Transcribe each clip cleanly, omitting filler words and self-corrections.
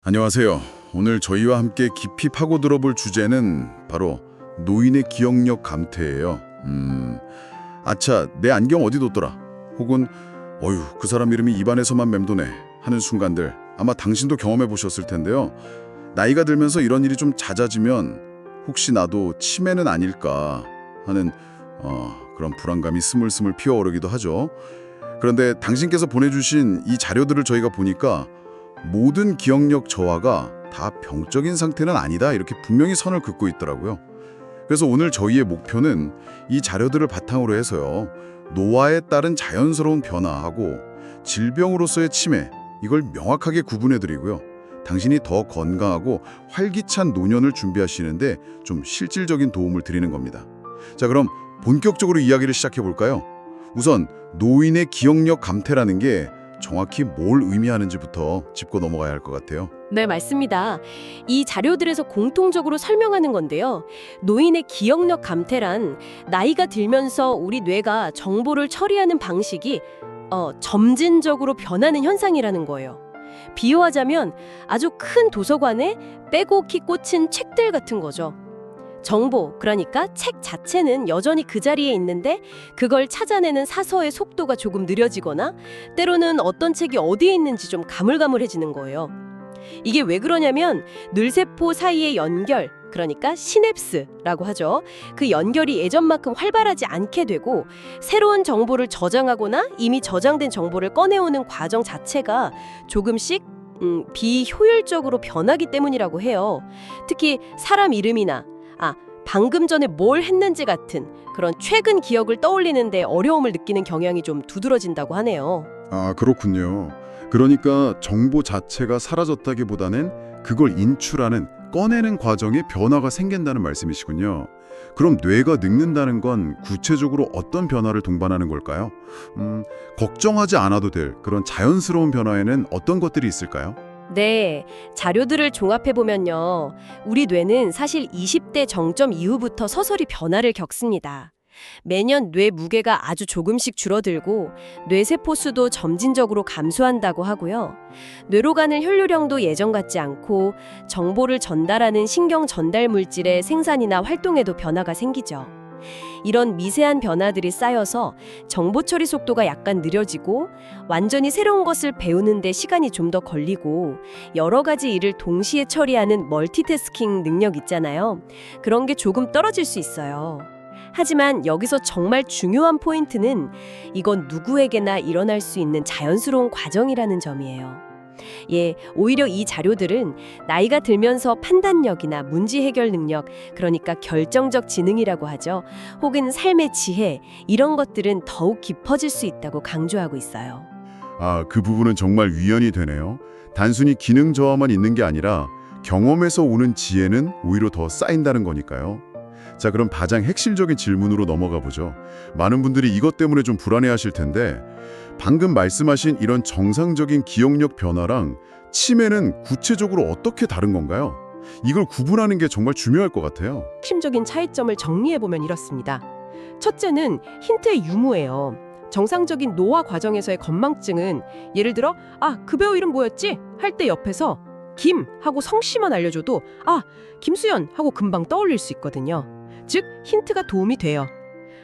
안녕하세요. 오늘 저희와 함께 깊이 파고들어 볼 주제는 바로 노인의 기억력 감퇴예요. 아차, 내 안경 어디 뒀더라? 혹은 어휴, 그 사람 이름이 입안에서만 맴도네 하는 순간들 아마 당신도 경험해 보셨을 텐데요. 나이가 들면서 이런 일이 좀 잦아지면 혹시 나도 치매는 아닐까 하는 그런 불안감이 스물스물 피어오르기도 하죠. 그런데 당신께서 보내주신 이 자료들을 저희가 보니까 모든 기억력 저하가 다 병적인 상태는 아니다 이렇게 분명히 선을 긋고 있더라고요. 그래서 오늘 저희의 목표는 이 자료들을 바탕으로 해서요. 노화에 따른 자연스러운 변화하고 질병으로서의 치매 이걸 명확하게 구분해드리고요. 당신이 더 건강하고 활기찬 노년을 준비하시는데 좀 실질적인 도움을 드리는 겁니다. 자, 그럼 본격적으로 이야기를 시작해 볼까요? 우선 노인의 기억력 감퇴라는 게 정확히 뭘 의미하는지부터 짚고 넘어가야 할 것 같아요. 네, 맞습니다. 이 자료들에서 공통적으로 설명하는 건데요. 노인의 기억력 감퇴란 나이가 들면서 우리 뇌가 정보를 처리하는 방식이 점진적으로 변하는 현상이라는 거예요. 비유하자면 아주 큰 도서관에 빼곡히 꽂힌 책들 같은 거죠. 정보, 그러니까 책 자체는 여전히 그 자리에 있는데 그걸 찾아내는 사서의 속도가 조금 느려지거나 때로는 어떤 책이 어디에 있는지 좀 가물가물해지는 거예요. 이게 왜 그러냐면 뇌세포 사이의 연결, 그러니까 시냅스라고 하죠. 그 연결이 예전만큼 활발하지 않게 되고 새로운 정보를 저장하거나 이미 저장된 정보를 꺼내오는 과정 자체가 조금씩 비효율적으로 변하기 때문이라고 해요. 특히 사람 이름이나 방금 전에 뭘 했는지 같은 그런 최근 기억을 떠올리는데 어려움을 느끼는 경향이 좀 두드러진다고 하네요. 아, 그렇군요. 그러니까 정보 자체가 사라졌다기보다는 그걸 인출하는, 꺼내는 과정에 변화가 생긴다는 말씀이시군요. 그럼 뇌가 늙는다는 건 구체적으로 어떤 변화를 동반하는 걸까요? 걱정하지 않아도 될 그런 자연스러운 변화에는 어떤 것들이 있을까요? 네, 자료들을 종합해보면요. 우리 뇌는 사실 20대 정점 이후부터 서서히 변화를 겪습니다. 매년 뇌 무게가 아주 조금씩 줄어들고 뇌세포 수도 점진적으로 감소한다고 하고요. 뇌로 가는 혈류량도 예전 같지 않고 정보를 전달하는 신경 전달 물질의 생산이나 활동에도 변화가 생기죠. 이런 미세한 변화들이 쌓여서 정보 처리 속도가 약간 느려지고 완전히 새로운 것을 배우는 데 시간이 좀 더 걸리고 여러 가지 일을 동시에 처리하는 멀티태스킹 능력 있잖아요. 그런 게 조금 떨어질 수 있어요. 하지만 여기서 정말 중요한 포인트는 이건 누구에게나 일어날 수 있는 자연스러운 과정이라는 점이에요. 오히려 이 자료들은 나이가 들면서 판단력이나 문제 해결 능력, 그러니까 결정적 지능이라고 하죠. 혹은 삶의 지혜, 이런 것들은 더욱 깊어질 수 있다고 강조하고 있어요. 아, 그 부분은 정말 위안이 되네요. 단순히 기능 저하만 있는 게 아니라 경험에서 오는 지혜는 오히려 더 쌓인다는 거니까요. 자, 그럼 가장 핵심적인 질문으로 넘어가 보죠. 많은 분들이 이것 때문에 좀 불안해하실 텐데 방금 말씀하신 이런 정상적인 기억력 변화랑 치매는 구체적으로 어떻게 다른 건가요? 이걸 구분하는 게 정말 중요할 것 같아요. 핵심적인 차이점을 정리해보면 이렇습니다. 첫째는 힌트의 유무예요. 정상적인 노화 과정에서의 건망증은 예를 들어 그 배우 이름 뭐였지? 할 때 옆에서 김 하고 성씨만 알려줘도 김수연 하고 금방 떠올릴 수 있거든요. 즉 힌트가 도움이 돼요.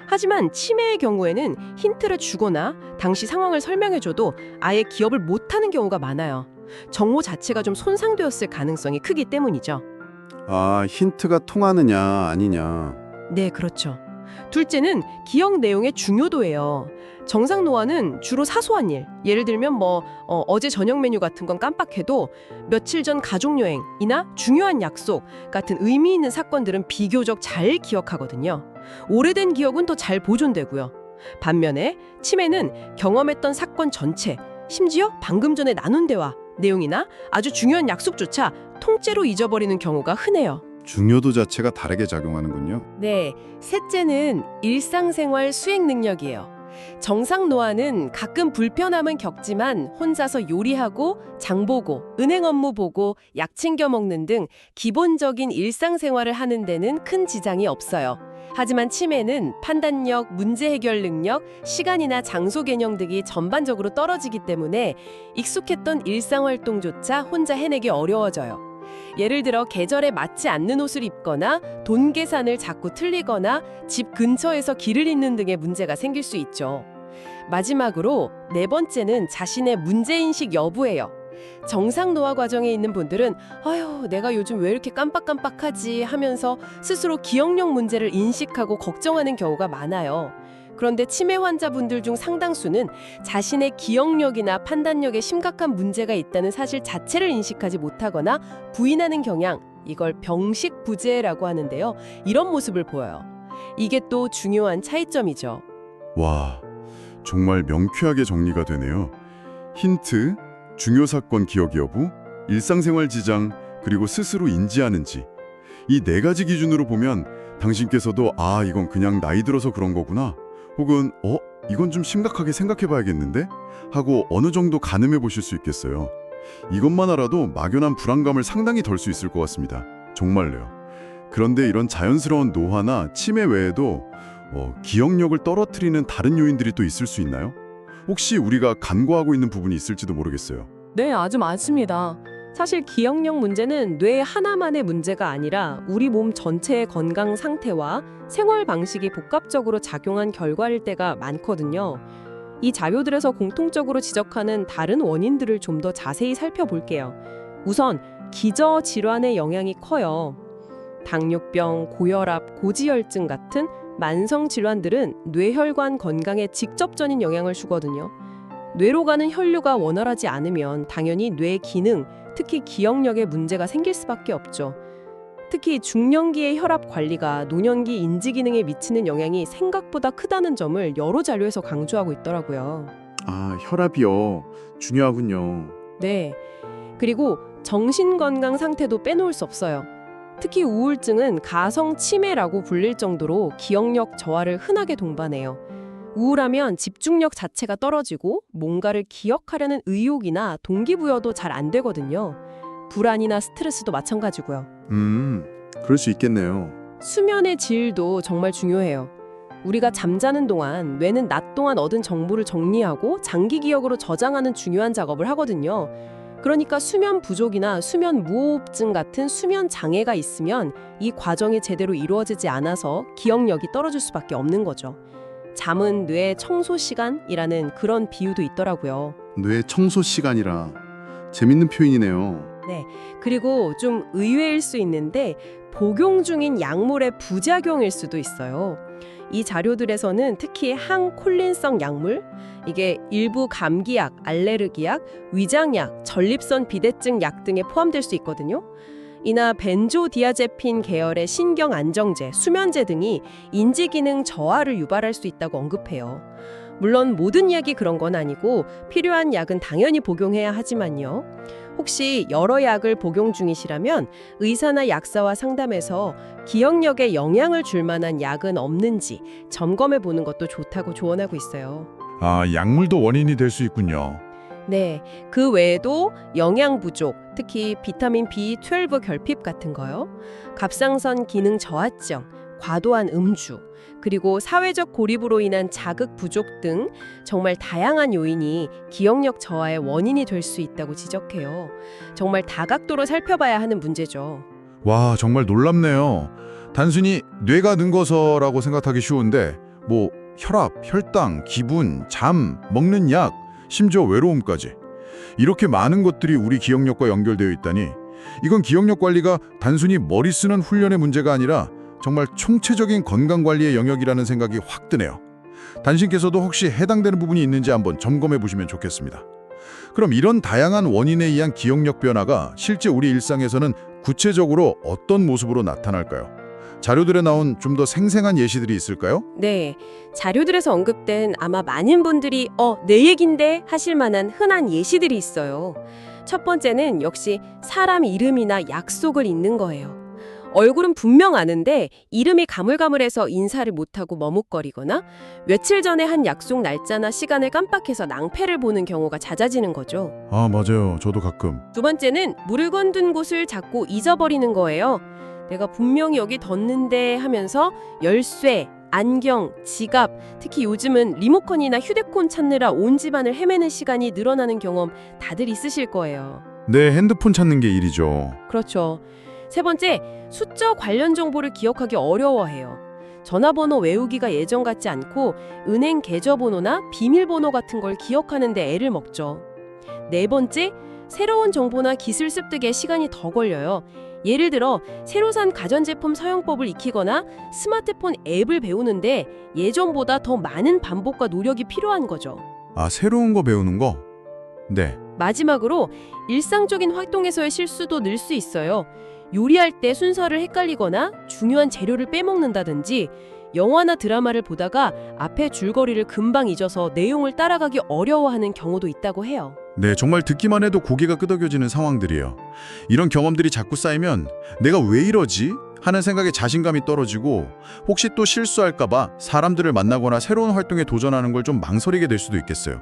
하지만 치매의 경우에는 힌트를 주거나 당시 상황을 설명해줘도 아예 기억을 못하는 경우가 많아요. 정보 자체가 좀 손상되었을 가능성이 크기 때문이죠. 아, 힌트가 통하느냐 아니냐. 네, 그렇죠. 둘째는 기억 내용의 중요도예요. 정상 노화는 주로 사소한 일, 예를 들면 어제 저녁 메뉴 같은 건 깜빡해도 며칠 전 가족여행이나 중요한 약속 같은 의미 있는 사건들은 비교적 잘 기억하거든요. 오래된 기억은 더 잘 보존되고요. 반면에 치매는 경험했던 사건 전체, 심지어 방금 전에 나눈 대화, 내용이나 아주 중요한 약속조차 통째로 잊어버리는 경우가 흔해요. 중요도 자체가 다르게 작용하는군요. 네, 셋째는 일상생활 수행 능력이에요. 정상 노화는 가끔 불편함은 겪지만 혼자서 요리하고 장 보고 은행 업무 보고 약 챙겨 먹는 등 기본적인 일상생활을 하는 데는 큰 지장이 없어요. 하지만 치매는 판단력, 문제 해결 능력, 시간이나 장소 개념 등이 전반적으로 떨어지기 때문에 익숙했던 일상활동조차 혼자 해내기 어려워져요. 예를 들어 계절에 맞지 않는 옷을 입거나 돈 계산을 자꾸 틀리거나 집 근처에서 길을 잃는 등의 문제가 생길 수 있죠. 마지막으로 네 번째는 자신의 문제인식 여부예요. 정상 노화 과정에 있는 분들은 아휴, 내가 요즘 왜 이렇게 깜빡깜빡하지 하면서 스스로 기억력 문제를 인식하고 걱정하는 경우가 많아요. 그런데 치매 환자분들 중 상당수는 자신의 기억력이나 판단력에 심각한 문제가 있다는 사실 자체를 인식하지 못하거나 부인하는 경향, 이걸 병식부재라고 하는데요. 이런 모습을 보여요. 이게 또 중요한 차이점이죠. 와, 정말 명쾌하게 정리가 되네요. 힌트, 중요 사건 기억 여부, 일상생활 지장, 그리고 스스로 인지하는지. 이 네 가지 기준으로 보면 당신께서도 아, 이건 그냥 나이 들어서 그런 거구나. 혹은 이건 좀 심각하게 생각해 봐야겠는데? 하고 어느 정도 가늠해 보실 수 있겠어요. 이것만 알아도 막연한 불안감을 상당히 덜 수 있을 것 같습니다. 정말로요. 그런데 이런 자연스러운 노화나 치매 외에도 기억력을 떨어뜨리는 다른 요인들이 또 있을 수 있나요? 혹시 우리가 간과하고 있는 부분이 있을지도 모르겠어요. 네, 아주 많습니다. 사실 기억력 문제는 뇌 하나만의 문제가 아니라 우리 몸 전체의 건강 상태와 생활 방식이 복합적으로 작용한 결과일 때가 많거든요. 이 자료들에서 공통적으로 지적하는 다른 원인들을 좀 더 자세히 살펴볼게요. 우선 기저 질환의 영향이 커요. 당뇨병, 고혈압, 고지혈증 같은 만성 질환들은 뇌혈관 건강에 직접적인 영향을 주거든요. 뇌로 가는 혈류가 원활하지 않으면 당연히 뇌 기능, 특히 기억력에 문제가 생길 수밖에 없죠. 특히 중년기의 혈압 관리가 노년기 인지 기능에 미치는 영향이 생각보다 크다는 점을 여러 자료에서 강조하고 있더라고요. 아, 혈압이요. 중요하군요. 네. 그리고 정신건강 상태도 빼놓을 수 없어요. 특히 우울증은 가성 치매라고 불릴 정도로 기억력 저하를 흔하게 동반해요. 우울하면 집중력 자체가 떨어지고 뭔가를 기억하려는 의욕이나 동기부여도 잘 안 되거든요. 불안이나 스트레스도 마찬가지고요. 그럴 수 있겠네요. 수면의 질도 정말 중요해요. 우리가 잠자는 동안 뇌는 낮 동안 얻은 정보를 정리하고 장기 기억으로 저장하는 중요한 작업을 하거든요. 그러니까 수면 부족이나 수면 무호흡증 같은 수면 장애가 있으면 이 과정이 제대로 이루어지지 않아서 기억력이 떨어질 수밖에 없는 거죠. 잠은 뇌 청소 시간이라는 그런 비유도 있더라고요. 뇌 청소 시간이라 재밌는 표현이네요. 그리고 좀 의외일 수 있는데 복용 중인 약물의 부작용일 수도 있어요. 이 자료들에서는 특히 항콜린성 약물, 이게 일부 감기약, 알레르기약, 위장약, 전립선 비대증 약 등에 포함될 수 있거든요. 이나 벤조디아제핀 계열의 신경 안정제, 수면제 등이 인지 기능 저하를 유발할 수 있다고 언급해요. 물론 모든 약이 그런 건 아니고 필요한 약은 당연히 복용해야 하지만요. 혹시 여러 약을 복용 중이시라면 의사나 약사와 상담해서 기억력에 영향을 줄 만한 약은 없는지 점검해 보는 것도 좋다고 조언하고 있어요. 아, 약물도 원인이 될 수 있군요. 네, 그 외에도 영양 부족, 특히 비타민 B12 결핍 같은 거요. 갑상선 기능 저하증, 과도한 음주, 그리고 사회적 고립으로 인한 자극 부족 등 정말 다양한 요인이 기억력 저하의 원인이 될 수 있다고 지적해요. 정말 다각도로 살펴봐야 하는 문제죠. 와, 정말 놀랍네요. 단순히 뇌가 늙어서라고 생각하기 쉬운데 혈압, 혈당, 기분, 잠, 먹는 약, 심지어 외로움까지 이렇게 많은 것들이 우리 기억력과 연결되어 있다니 이건 기억력 관리가 단순히 머리 쓰는 훈련의 문제가 아니라 정말 총체적인 건강관리의 영역이라는 생각이 확 드네요. 당신께서도 혹시 해당되는 부분이 있는지 한번 점검해 보시면 좋겠습니다. 그럼 이런 다양한 원인에 의한 기억력 변화가 실제 우리 일상에서는 구체적으로 어떤 모습으로 나타날까요? 자료들에 나온 좀 더 생생한 예시들이 있을까요? 네, 자료들에서 언급된 아마 많은 분들이 내 얘긴데 하실 만한 흔한 예시들이 있어요. 첫 번째는 역시 사람 이름이나 약속을 잊는 거예요. 얼굴은 분명 아는데 이름이 가물가물해서 인사를 못하고 머뭇거리거나 며칠 전에 한 약속 날짜나 시간을 깜빡해서 낭패를 보는 경우가 잦아지는 거죠. 아, 맞아요. 저도 가끔. 두 번째는 물건 둔 곳을 자꾸 잊어버리는 거예요. 내가 분명히 여기 뒀는데 하면서 열쇠, 안경, 지갑, 특히 요즘은 리모컨이나 휴대폰 찾느라 온 집안을 헤매는 시간이 늘어나는 경험 다들 있으실 거예요. 내 핸드폰 찾는 게 일이죠. 그렇죠. 세 번째, 숫자 관련 정보를 기억하기 어려워해요. 전화번호 외우기가 예전 같지 않고 은행 계좌번호나 비밀번호 같은 걸 기억하는데 애를 먹죠. 네 번째, 새로운 정보나 기술 습득에 시간이 더 걸려요. 예를 들어 새로 산 가전제품 사용법을 익히거나 스마트폰 앱을 배우는데 예전보다 더 많은 반복과 노력이 필요한 거죠. 아, 새로운 거 배우는 거? 네. 마지막으로 일상적인 활동에서의 실수도 늘 수 있어요. 요리할 때 순서를 헷갈리거나 중요한 재료를 빼먹는다든지 영화나 드라마를 보다가 앞에 줄거리를 금방 잊어서 내용을 따라가기 어려워하는 경우도 있다고 해요. 네, 정말 듣기만 해도 고개가 끄덕여지는 상황들이에요. 이런 경험들이 자꾸 쌓이면 내가 왜 이러지? 하는 생각에 자신감이 떨어지고 혹시 또 실수할까 봐 사람들을 만나거나 새로운 활동에 도전하는 걸 좀 망설이게 될 수도 있겠어요.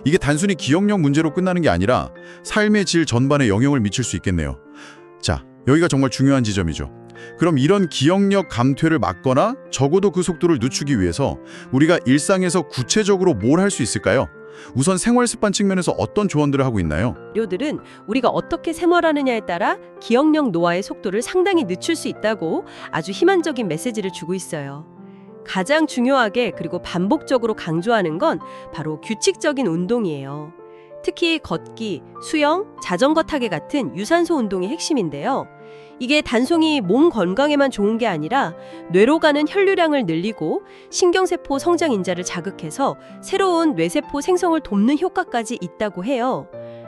이게 단순히 기억력 문제로 끝나는 게 아니라 삶의 질 전반에 영향을 미칠 수 있겠네요. 자, 여기가 정말 중요한 지점이죠. 그럼 이런 기억력 감퇴를 막거나 적어도 그 속도를 늦추기 위해서 우리가 일상에서 구체적으로 뭘 할 수 있을까요? 우선 생활 습관 측면에서 어떤 조언들을 하고 있나요? 자료들은 우리가 어떻게 생활하느냐에 따라 기억력 노화의 속도를 상당히 늦출 수 있다고 아주 희망적인 메시지를 주고 있어요. 가장 중요하게 그리고 반복적으로 강조하는 건 바로 규칙적인 운동이에요. 특히 걷기, 수영, 자전거 타기 같은 유산소 운동이 핵심인데요. 이게 단순히 몸 건강에만 좋은 게 아니라 뇌로 가는 혈류량을 늘리고 신경세포 성장 인자를 자극해서 새로운 뇌세포 생성을 돕는 효과까지 있다고 해요.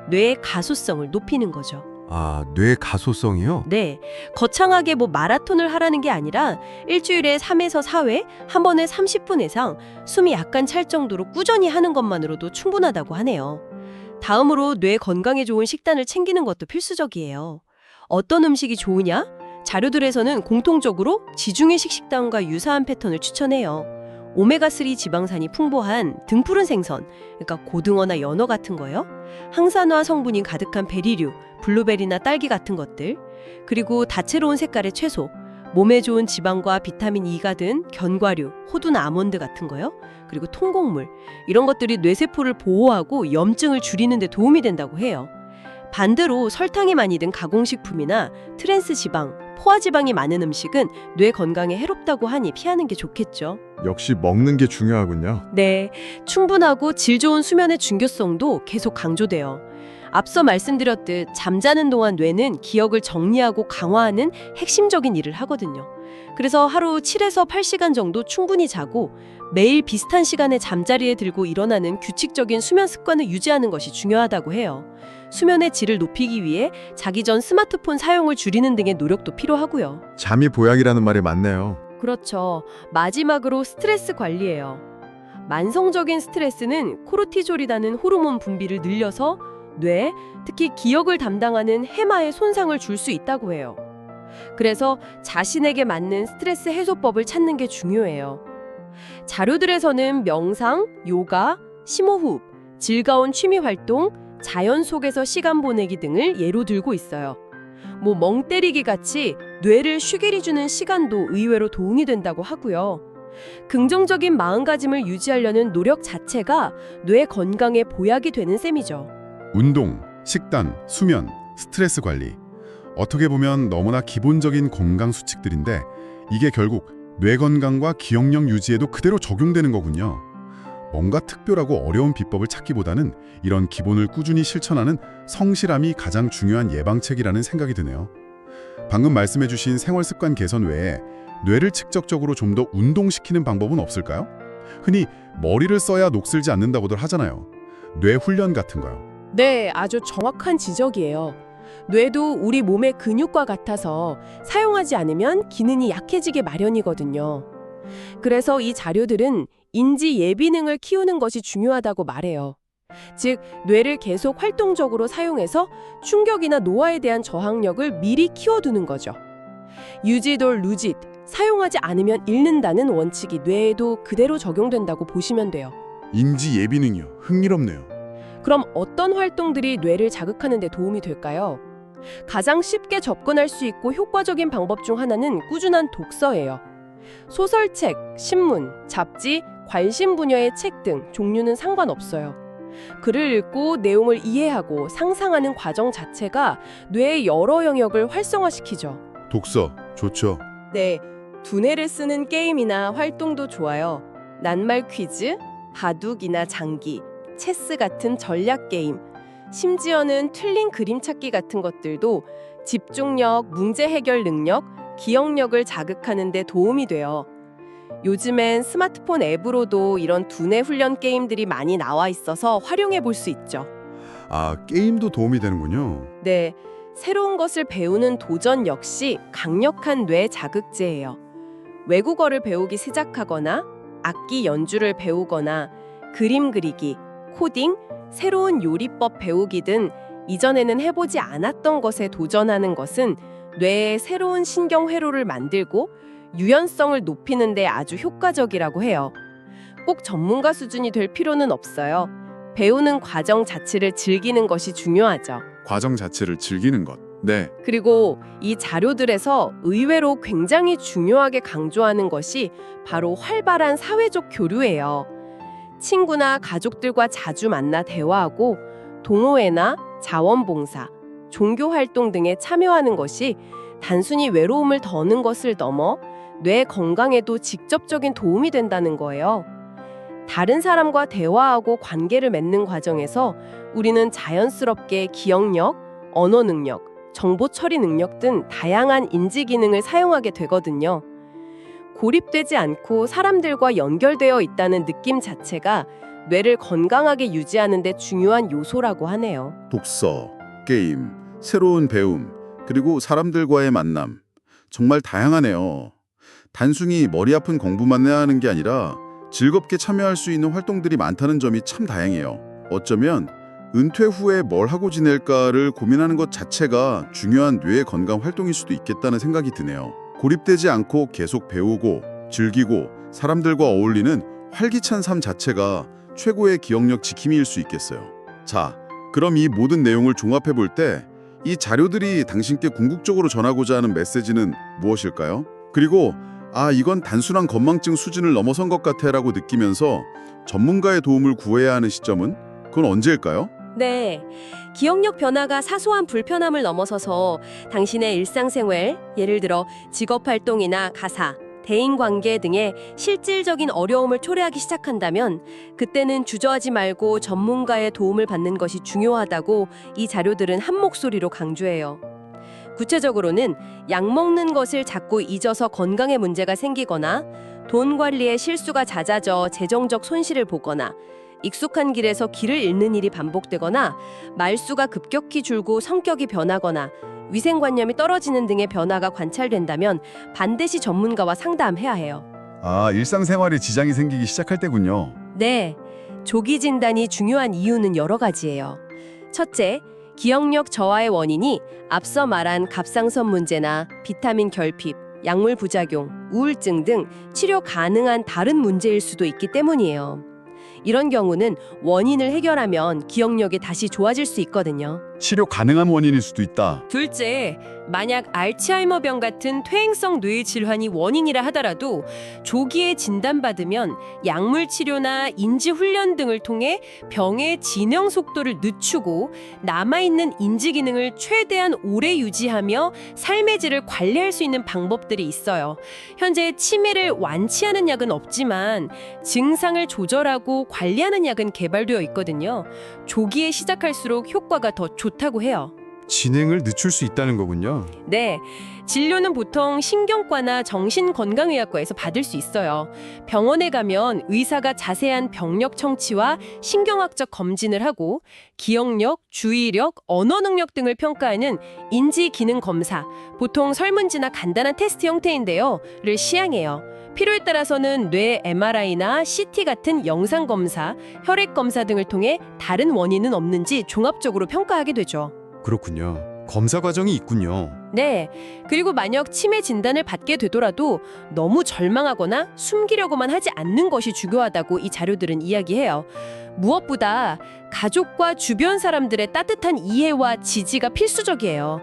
뇌의 가소성을 높이는 거죠. 아, 뇌 가소성이요? 네, 거창하게 마라톤을 하라는 게 아니라 일주일에 3에서 4회, 한 번에 30분 이상 숨이 약간 찰 정도로 꾸준히 하는 것만으로도 충분하다고 하네요. 다음으로 뇌 건강에 좋은 식단을 챙기는 것도 필수적이에요. 어떤 음식이 좋으냐? 자료들에서는 공통적으로 지중해식 식단과 유사한 패턴을 추천해요. 오메가3 지방산이 풍부한 등푸른 생선, 그러니까 고등어나 연어 같은 거요. 항산화 성분이 가득한 베리류, 블루베리나 딸기 같은 것들. 그리고 다채로운 색깔의 채소, 몸에 좋은 지방과 비타민 E가 든 견과류, 호두나 아몬드 같은 거요. 그리고 통곡물, 이런 것들이 뇌세포를 보호하고 염증을 줄이는 데 도움이 된다고 해요. 반대로 설탕이 많이 든 가공식품이나 트랜스 지방, 포화지방이 많은 음식은 뇌 건강에 해롭다고 하니 피하는 게 좋겠죠. 역시 먹는 게 중요하군요. 네, 충분하고 질 좋은 수면의 중요성도 계속 강조돼요. 앞서 말씀드렸듯 잠자는 동안 뇌는 기억을 정리하고 강화하는 핵심적인 일을 하거든요. 그래서 하루 7에서 8시간 정도 충분히 자고 매일 비슷한 시간에 잠자리에 들고 일어나는 규칙적인 수면 습관을 유지하는 것이 중요하다고 해요. 수면의 질을 높이기 위해 자기 전 스마트폰 사용을 줄이는 등의 노력도 필요하고요. 잠이 보약이라는 말이 맞네요. 그렇죠. 마지막으로 스트레스 관리예요. 만성적인 스트레스는 코르티졸이라는 호르몬 분비를 늘려서 뇌, 특히 기억을 담당하는 해마에 손상을 줄 수 있다고 해요. 그래서 자신에게 맞는 스트레스 해소법을 찾는 게 중요해요. 자료들에서는 명상, 요가, 심호흡, 즐거운 취미 활동, 자연 속에서 시간 보내기 등을 예로 들고 있어요. 멍 때리기 같이 뇌를 쉬게 해주는 시간도 의외로 도움이 된다고 하고요. 긍정적인 마음가짐을 유지하려는 노력 자체가 뇌 건강에 보약이 되는 셈이죠. 운동, 식단, 수면, 스트레스 관리. 어떻게 보면 너무나 기본적인 건강 수칙들인데 이게 결국 뇌 건강과 기억력 유지에도 그대로 적용되는 거군요. 뭔가 특별하고 어려운 비법을 찾기보다는 이런 기본을 꾸준히 실천하는 성실함이 가장 중요한 예방책이라는 생각이 드네요. 방금 말씀해주신 생활습관 개선 외에 뇌를 직접적으로 좀 더 운동시키는 방법은 없을까요? 흔히 머리를 써야 녹슬지 않는다고들 하잖아요. 뇌 훈련 같은 거요. 네, 아주 정확한 지적이에요. 뇌도 우리 몸의 근육과 같아서 사용하지 않으면 기능이 약해지게 마련이거든요. 그래서 이 자료들은 인지 예비능을 키우는 것이 중요하다고 말해요. 즉, 뇌를 계속 활동적으로 사용해서 충격이나 노화에 대한 저항력을 미리 키워두는 거죠. 유짓 or 루짓, 사용하지 않으면 잃는다는 원칙이 뇌에도 그대로 적용된다고 보시면 돼요. 인지 예비능이요. 흥미롭네요. 그럼 어떤 활동들이 뇌를 자극하는 데 도움이 될까요? 가장 쉽게 접근할 수 있고 효과적인 방법 중 하나는 꾸준한 독서예요. 소설책, 신문, 잡지, 관심 분야의 책 등 종류는 상관없어요. 글을 읽고 내용을 이해하고 상상하는 과정 자체가 뇌의 여러 영역을 활성화시키죠. 독서 좋죠. 네, 두뇌를 쓰는 게임이나 활동도 좋아요. 낱말 퀴즈, 바둑이나 장기, 체스 같은 전략 게임, 심지어는 틀린 그림 찾기 같은 것들도 집중력, 문제 해결 능력, 기억력을 자극하는 데 도움이 돼요. 요즘엔 스마트폰 앱으로도 이런 두뇌 훈련 게임들이 많이 나와 있어서 활용해 볼 수 있죠. 아, 게임도 도움이 되는군요. 네, 새로운 것을 배우는 도전 역시 강력한 뇌 자극제예요. 외국어를 배우기 시작하거나 악기 연주를 배우거나 그림 그리기, 코딩, 새로운 요리법 배우기 등 이전에는 해보지 않았던 것에 도전하는 것은 뇌에 새로운 신경 회로를 만들고 유연성을 높이는 데 아주 효과적이라고 해요. 꼭 전문가 수준이 될 필요는 없어요. 배우는 과정 자체를 즐기는 것이 중요하죠. 과정 자체를 즐기는 것. 네. 그리고 이 자료들에서 의외로 굉장히 중요하게 강조하는 것이 바로 활발한 사회적 교류예요. 친구나 가족들과 자주 만나 대화하고 동호회나 자원봉사, 종교 활동 등에 참여하는 것이 단순히 외로움을 더는 것을 넘어 뇌 건강에도 직접적인 도움이 된다는 거예요. 다른 사람과 대화하고 관계를 맺는 과정에서 우리는 자연스럽게 기억력, 언어 능력, 정보 처리 능력 등 다양한 인지 기능을 사용하게 되거든요. 고립되지 않고 사람들과 연결되어 있다는 느낌 자체가 뇌를 건강하게 유지하는 데 중요한 요소라고 하네요. 독서, 게임, 새로운 배움, 그리고 사람들과의 만남. 정말 다양하네요. 단순히 머리 아픈 공부만 해야 하는 게 아니라 즐겁게 참여할 수 있는 활동들이 많다는 점이 참 다행이에요. 어쩌면 은퇴 후에 뭘 하고 지낼까를 고민하는 것 자체가 중요한 뇌 건강 활동일 수도 있겠다는 생각이 드네요. 고립되지 않고 계속 배우고 즐기고 사람들과 어울리는 활기찬 삶 자체가 최고의 기억력 지킴이일 수 있겠어요. 자, 그럼 이 모든 내용을 종합해 볼 때 이 자료들이 당신께 궁극적으로 전하고자 하는 메시지는 무엇일까요? 그리고 이건 단순한 건망증 수준을 넘어선 것 같아라고 느끼면서 전문가의 도움을 구해야 하는 시점은 그건 언제일까요? 네, 기억력 변화가 사소한 불편함을 넘어서서 당신의 일상생활, 예를 들어 직업활동이나 가사, 대인관계 등의 실질적인 어려움을 초래하기 시작한다면 그때는 주저하지 말고 전문가의 도움을 받는 것이 중요하다고 이 자료들은 한 목소리로 강조해요. 구체적으로는 약 먹는 것을 자꾸 잊어서 건강에 문제가 생기거나 돈 관리에 실수가 잦아져 재정적 손실을 보거나 익숙한 길에서 길을 잃는 일이 반복되거나 말수가 급격히 줄고 성격이 변하거나 위생관념이 떨어지는 등의 변화가 관찰된다면 반드시 전문가와 상담해야 해요. 일상생활에 지장이 생기기 시작할 때군요. 네, 조기 진단이 중요한 이유는 여러 가지예요. 첫째, 기억력 저하의 원인이 앞서 말한 갑상선 문제나 비타민 결핍, 약물 부작용, 우울증 등 치료 가능한 다른 문제일 수도 있기 때문이에요. 이런 경우는 원인을 해결하면 기억력이 다시 좋아질 수 있거든요. 치료 가능한 원인일 수도 있다. 둘째, 만약 알츠하이머병 같은 퇴행성 뇌 질환이 원인이라 하더라도 조기에 진단받으면 약물 치료나 인지 훈련 등을 통해 병의 진행 속도를 늦추고 남아있는 인지 기능을 최대한 오래 유지하며 삶의 질을 관리할 수 있는 방법들이 있어요. 현재 치매를 완치하는 약은 없지만 증상을 조절하고 관리하는 약은 개발되어 있거든요. 조기에 시작할수록 효과가 더 좋다고 해요. 진행을 늦출 수 있다는 거군요. 네, 진료는 보통 신경과나 정신건강의학과에서 받을 수 있어요. 병원에 가면 의사가 자세한 병력 청취와 신경학적 검진을 하고 기억력, 주의력, 언어 능력 등을 평가하는 인지기능 검사, 보통 설문지나 간단한 테스트 형태인데요,를 시행해요. 필요에 따라서는 뇌 MRI나 CT 같은 영상 검사, 혈액 검사 등을 통해 다른 원인은 없는지 종합적으로 평가하게 되죠. 그렇군요. 검사 과정이 있군요. 네. 그리고 만약 치매 진단을 받게 되더라도 너무 절망하거나 숨기려고만 하지 않는 것이 중요하다고 이 자료들은 이야기해요. 무엇보다 가족과 주변 사람들의 따뜻한 이해와 지지가 필수적이에요.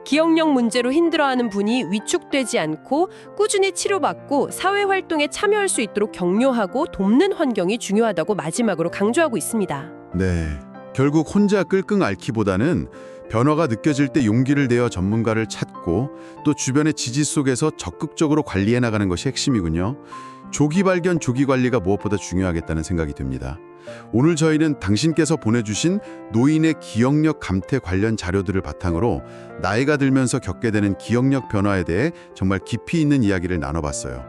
기억력 문제로 힘들어하는 분이 위축되지 않고 꾸준히 치료받고 사회활동에 참여할 수 있도록 격려하고 돕는 환경이 중요하다고 마지막으로 강조하고 있습니다. 네. 결국 혼자 끙끙 앓기보다는 변화가 느껴질 때 용기를 내어 전문가를 찾고 또 주변의 지지 속에서 적극적으로 관리해 나가는 것이 핵심이군요. 조기 발견, 조기 관리가 무엇보다 중요하겠다는 생각이 듭니다. 오늘 저희는 당신께서 보내주신 노인의 기억력 감퇴 관련 자료들을 바탕으로 나이가 들면서 겪게 되는 기억력 변화에 대해 정말 깊이 있는 이야기를 나눠봤어요.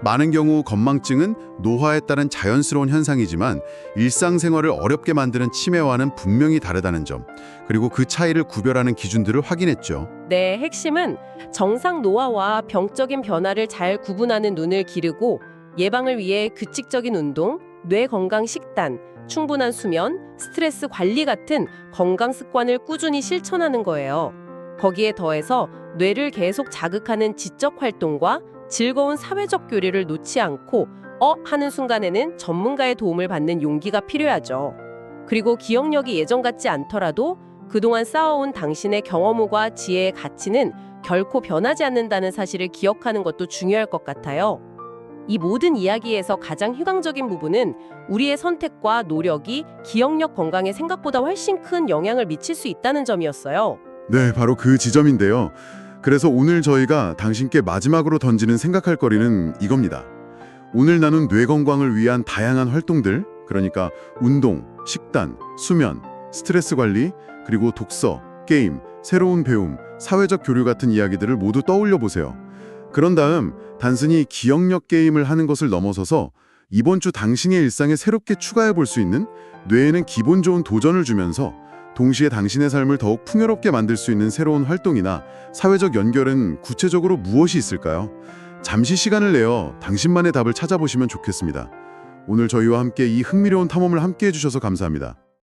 많은 경우 건망증은 노화에 따른 자연스러운 현상이지만 일상생활을 어렵게 만드는 치매와는 분명히 다르다는 점, 그리고 그 차이를 구별하는 기준들을 확인했죠. 네, 핵심은 정상 노화와 병적인 변화를 잘 구분하는 눈을 기르고 예방을 위해 규칙적인 운동, 뇌 건강 식단, 충분한 수면, 스트레스 관리 같은 건강 습관을 꾸준히 실천하는 거예요. 거기에 더해서 뇌를 계속 자극하는 지적 활동과 즐거운 사회적 교류를 놓지 않고 하는 순간에는 전문가의 도움을 받는 용기가 필요하죠. 그리고 기억력이 예전 같지 않더라도 그동안 쌓아온 당신의 경험과 지혜의 가치는 결코 변하지 않는다는 사실을 기억하는 것도 중요할 것 같아요. 이 모든 이야기에서 가장 희망적인 부분은 우리의 선택과 노력이 기억력 건강에 생각보다 훨씬 큰 영향을 미칠 수 있다는 점이었어요. 네, 바로 그 지점인데요. 그래서 오늘 저희가 당신께 마지막으로 던지는 생각할 거리는 이겁니다. 오늘 나눈 뇌 건강을 위한 다양한 활동들, 그러니까 운동, 식단, 수면, 스트레스 관리, 그리고 독서, 게임, 새로운 배움, 사회적 교류 같은 이야기들을 모두 떠올려 보세요. 그런 다음 단순히 기억력 게임을 하는 것을 넘어서서 이번 주 당신의 일상에 새롭게 추가해 볼 수 있는 뇌에는 기분 좋은 도전을 주면서 동시에 당신의 삶을 더욱 풍요롭게 만들 수 있는 새로운 활동이나 사회적 연결은 구체적으로 무엇이 있을까요? 잠시 시간을 내어 당신만의 답을 찾아보시면 좋겠습니다. 오늘 저희와 함께 이 흥미로운 탐험을 함께 해주셔서 감사합니다.